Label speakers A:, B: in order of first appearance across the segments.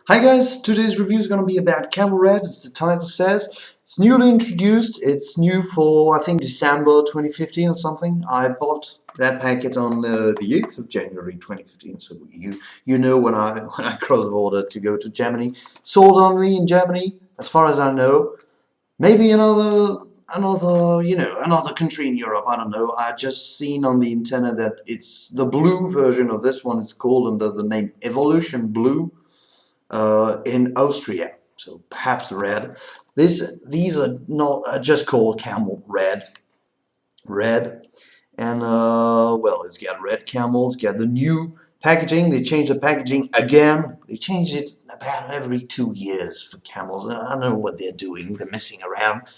A: Hi guys, today's review is going to be about Camel Red, as the title says. It's newly introduced, it's new for I think December 2015 or something. I bought that packet on the 8th of January 2015, so you know when I cross the border to go to Germany. Sold only in Germany, as far as I know. Maybe another country in Europe, I don't know. I just seen on the internet that it's the blue version of this one is called under the name Evolution Blue. In Austria, so perhaps red. These are not just called Camel Red, and well, it's got red camel. It's got the new packaging. They changed the packaging again. They changed it about every 2 years for camels. I don't know what they're doing. They're messing around.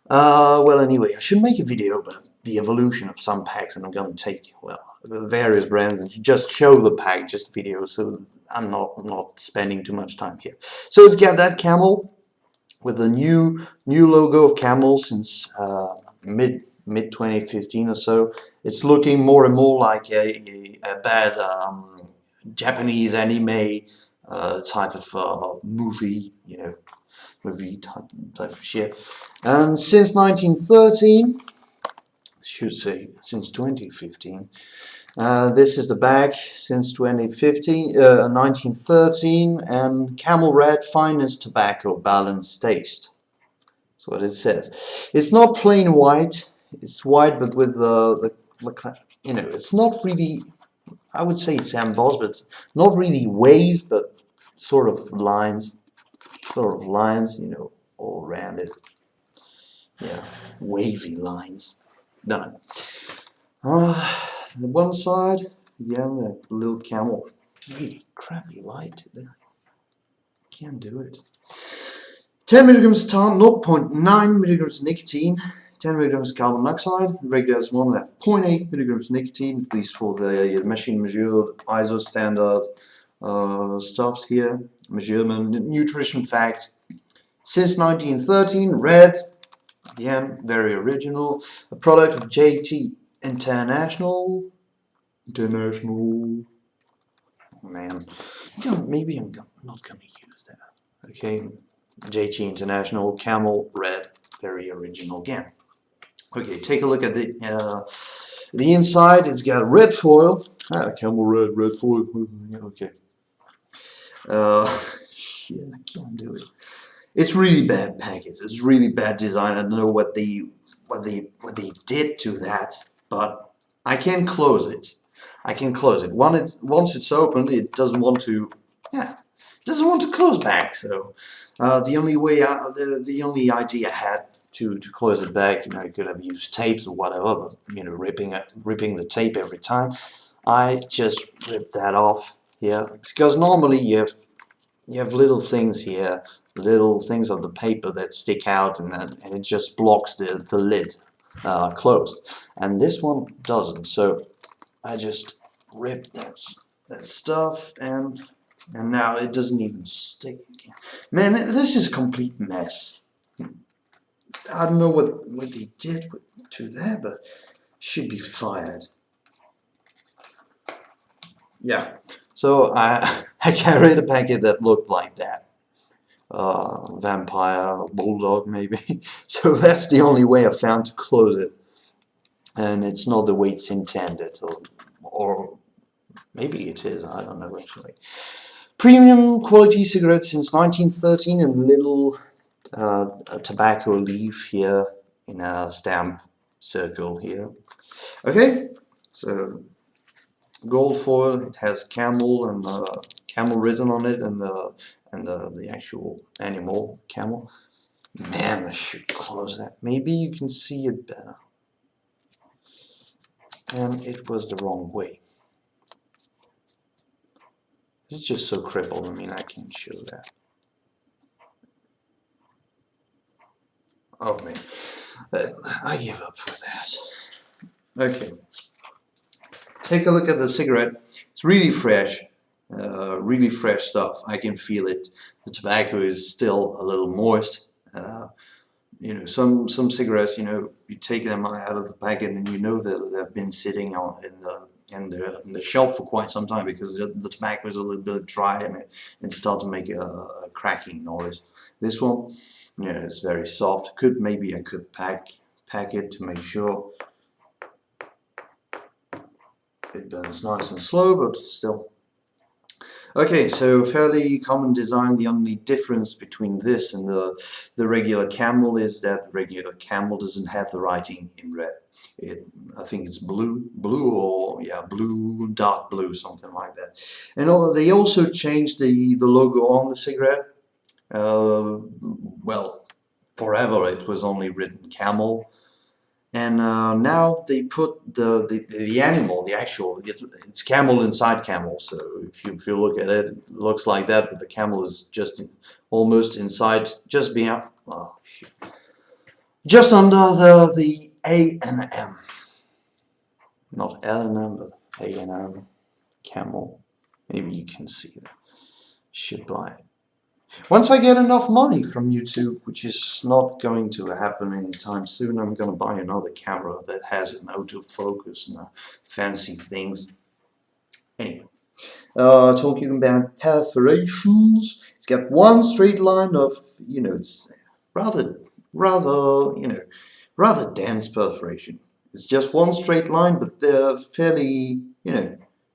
A: Well, anyway, I should make a video about the evolution of some packs, and I'm going to take, well, various brands and just show the pack, just video, so I'm not spending too much time here. So it's got that camel with the new logo of camel since mid 2015 or so. It's looking more and more like a bad Japanese anime type of movie, movie type of shit. And since 1913, should say since 2015, this is the bag since 1913, and Camel Red finest tobacco, balanced taste. That's what it says. It's not plain white. It's white, but with the it's not really. I would say it's embossed, but it's not really waves, but sort of lines, all around it. Yeah, wavy lines. Done. The one side, again, that little camel. Really crappy light today. Can't do it. 10 milligrams tar, 0.9 milligrams nicotine, 10 milligrams carbon monoxide. The regular one will have 0.8 milligrams nicotine, at least for the machine measured ISO standard stuffs here. Measurement, nutrition fact. Since 1913, red. Again, very original. A product of JT International. Man, maybe I'm not going to use that. Okay, JT International, Camel Red, very original again. Okay, take a look at the inside. It's got red foil. Camel red foil. Okay. Shit, I can't do it. It's really bad package. It's really bad design. I don't know what they did to that, but I can close it. Once it's open, it doesn't want to. Yeah, it doesn't want to close back. So the only way, the only idea I had to close it back, I could have used tapes or whatever, but ripping the tape every time. I just ripped that off here because normally you have little things here, little things of the paper that stick out, and it just blocks the lid closed. And this one doesn't. So I just ripped that stuff, and now it doesn't even stick again. Man, this is a complete mess. I don't know what they did to that, but should be fired. Yeah. So I carried a packet that looked like that. Vampire, bulldog maybe. So that's the only way I found to close it. And it's not the way it's intended, or maybe it is, I don't know actually. Premium quality cigarettes since 1913, and little tobacco leaf here in a stamp circle here. Okay, so gold foil. It has camel and camel written on it, and the actual animal camel. Man, I should close that. Maybe you can see it better. And it was the wrong way. It's just so crippled. I mean, I can't show that. Oh man, I give up for that. Okay, take a look at the cigarette. It's really fresh stuff. I can feel it. The tobacco is still a little moist. Some cigarettes, you take them out of the packet and that they've been sitting in in the shelf for quite some time because the tobacco is a little bit dry and it starts to make a cracking noise. This one, yeah, it's very soft. Maybe I could pack it to make sure it burns nice and slow, but still. Okay, so fairly common design. The only difference between this and the regular Camel is that the regular Camel doesn't have the writing in red. I think it's blue or yeah, blue, dark blue, something like that. And they also changed the logo on the cigarette. Well, forever it was only written Camel. And now they put the animal, the actual, it's camel inside camel. So if you look at it, it looks like that, but the camel is just almost inside, just beyond, oh, shit. Just under the A and M, not L and M, but A and M, camel. Maybe you can see that. Should buy it. Once I get enough money from YouTube, which is not going to happen anytime soon, I'm going to buy another camera that has an autofocus and fancy things. Anyway, talking about perforations, it's got one straight line of, it's rather, rather dense perforation. It's just one straight line, but they're fairly,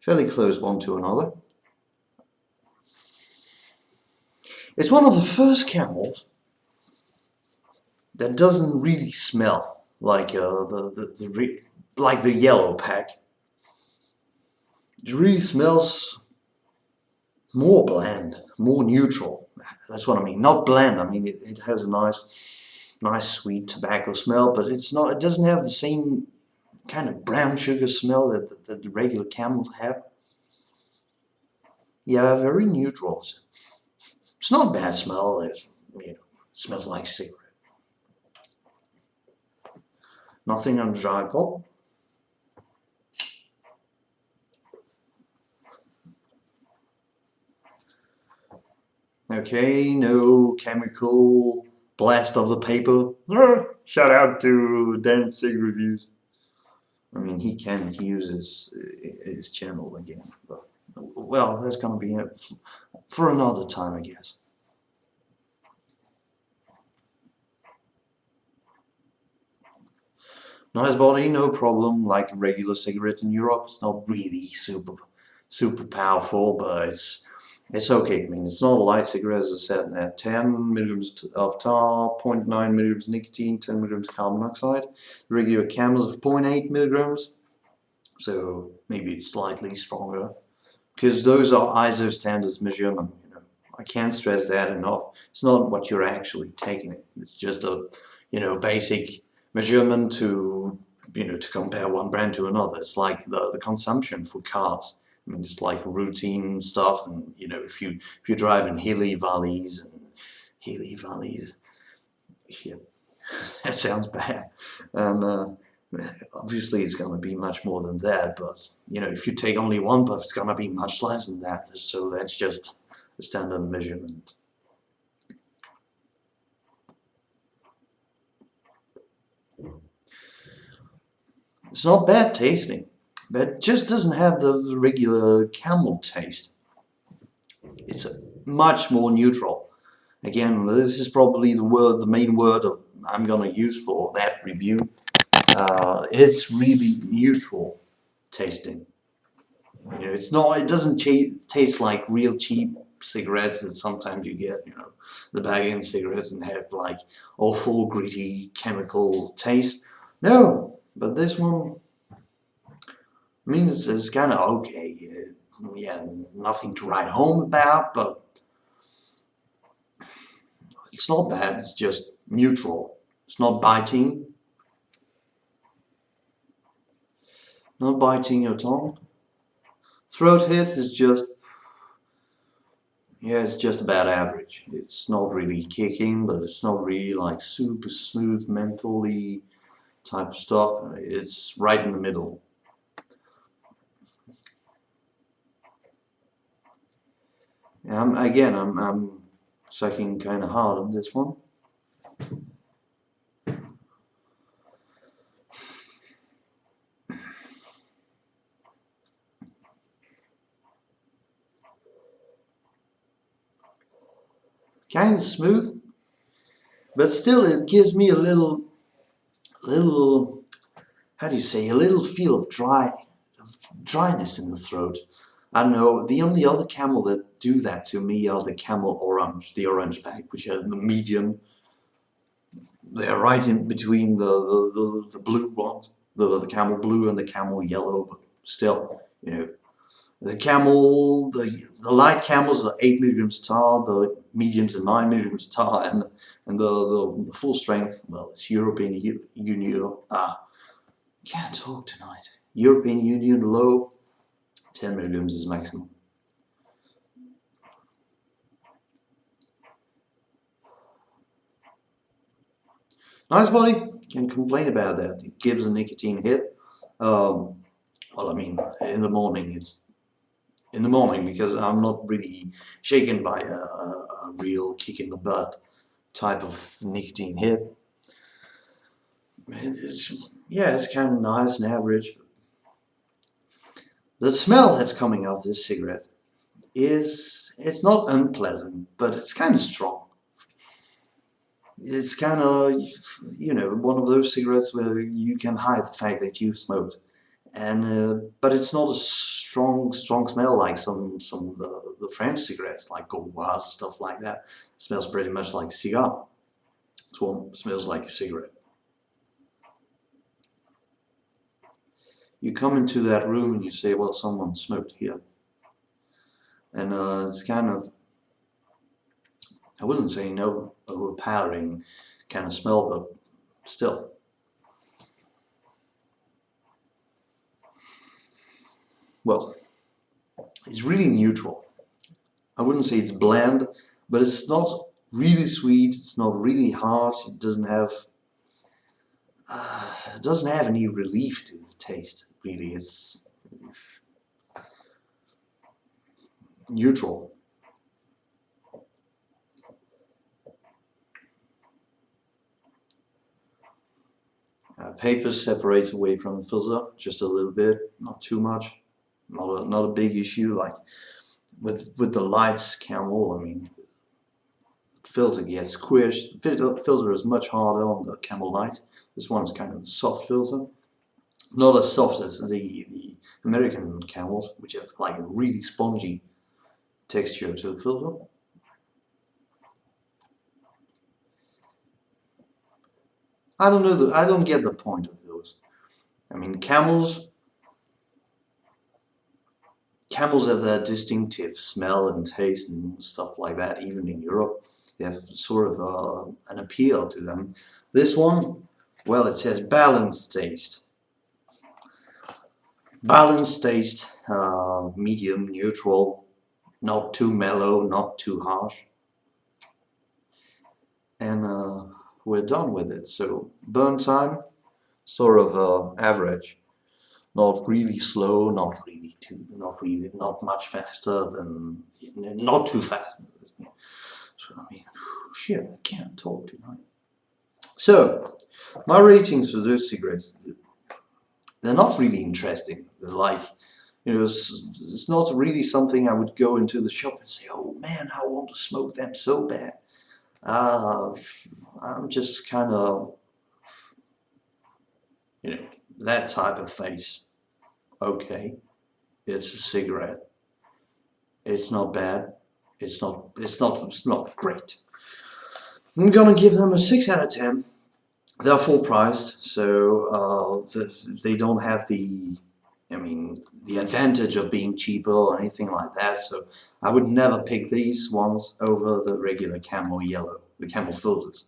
A: fairly close one to another. It's one of the first camels that doesn't really smell like the yellow pack. It really smells more bland, more neutral. That's what I mean. Not bland. I mean it has a nice sweet tobacco smell, but it's not. It doesn't have the same kind of brown sugar smell that the regular Camels have. Yeah, very neutral. It's not a bad smell. It smells like cigarette. Nothing on dry pulp. Okay, no chemical blast of the paper. Shout out to Dan Cig Reviews. I mean, he uses his channel again, but well, that's gonna be it for another time, I guess. Nice body, no problem. Like a regular cigarette in Europe, it's not really super powerful, but it's okay. I mean, it's not a light cigarette, as I said. 10 milligrams of tar, 0.9 milligrams nicotine, 10 milligrams carbon monoxide. The regular Camels of 0.8 milligrams, so maybe it's slightly stronger, because those are ISO standards measurement. I can't stress that enough. It's not what you're actually taking it. It's just a basic measurement to to compare one brand to another. It's like the consumption for cars. I mean, it's like routine stuff, and if you drive in hilly valleys, yeah, that sounds bad, and obviously it's going to be much more than that. But if you take only one puff, it's going to be much less than that. So that's just a standard measurement. It's not bad tasting, but it just doesn't have the regular Camel taste. It's much more neutral. Again, this is probably the main word I'm gonna use for that review. It's really neutral tasting. It's not. It doesn't taste like real cheap cigarettes that sometimes you get. The bag-in cigarettes and have like awful gritty chemical taste. No, but this one, I mean, it's kind of okay. Yeah, nothing to write home about, but it's not bad. It's just neutral. It's not biting. Not biting your tongue. Throat hit is just, yeah, it's just about average. It's not really kicking, but it's not really like super smooth mentally type of stuff. It's right in the middle. Again, I'm sucking kind of hard on this one. kind of smooth, but still it gives me a little, how do you say, a little feel of dryness in the throat. I don't know, the only other Camel that do that to me are the Camel Orange, the orange pack, which are the medium. They're right in between the blue ones, the Camel Blue and the Camel Yellow, but still, you know, the Camel, the light Camels are 8 milligrams tar, the mediums are 9 milligrams tar, and the full strength, well, it's European Union. Can't talk tonight. European Union low, 10 milligrams is maximum. Nice body, can't complain about that. It gives a nicotine hit. Well, I mean, in the morning, it's in the morning because I'm not really shaken by a real kick in the butt type of nicotine hit. Yeah, it's kind of nice and average. The smell that's coming out of this cigarette it's not unpleasant, but it's kind of strong. It's kind of, you know, one of those cigarettes where you can hide the fact that you've smoked, and but it's not a strong smell like some of the French cigarettes like Gauloise and stuff like that. It smells pretty much like a cigar. This one smells like a cigarette. You come into that room and you say, well, someone smoked here, and it's kind of, I wouldn't say no overpowering kind of smell, but still. Well, it's really neutral. I wouldn't say it's bland, but it's not really sweet. It's not really hard. It doesn't have any relief to the taste. Really, it's neutral. Paper separates away from the filter just a little bit, not too much. Not a big issue like with the lights Camel. I mean, filter gets squished. Filter is much harder on the Camel Light. This one's kind of a soft filter, not as soft as the American Camels, which have like a really spongy texture to the filter. I don't know. I don't get the point of those. I mean, camels have that distinctive smell and taste and stuff like that. Even in Europe, they have sort of an appeal to them. This one, well, it says balanced taste. Balanced taste, medium, neutral, not too mellow, not too harsh. And we're done with it. So burn time, sort of average. Not really slow, not much faster than, not too fast. So I mean, shit, I can't talk tonight. So my ratings for those cigarettes, they're not really interesting. They're like, you know, it's not really something I would go into the shop and say, oh man, I want to smoke them so bad. I'm just kind of, you know, that type of face. Okay, it's a cigarette. It's not bad. It's not great. I'm gonna give them a 6 out of 10. They're full priced, so they don't have the, I mean, the advantage of being cheaper or anything like that. So I would never pick these ones over the regular Camel Yellow, the Camel filters.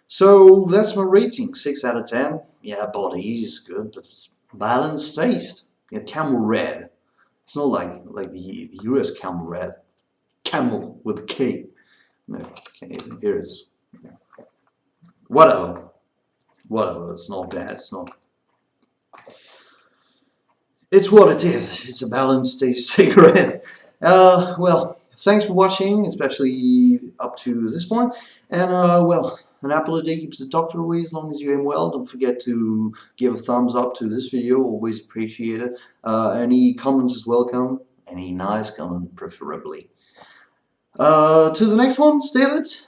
A: So that's my rating, 6 out of 10. Yeah, body is good, but it's balanced taste. Yeah, Camel Red. It's not like the US Camel Red. Camel with a K. No, okay, here it is. Whatever. It's not bad. It's what it is. It's a balanced taste cigarette. Well, thanks for watching, especially up to this point. And well, an apple a day keeps the doctor away as long as you aim well. Don't forget to give a thumbs up to this video. Always appreciate it. Any comments is welcome. Any nice comment, preferably. To the next one, steal it.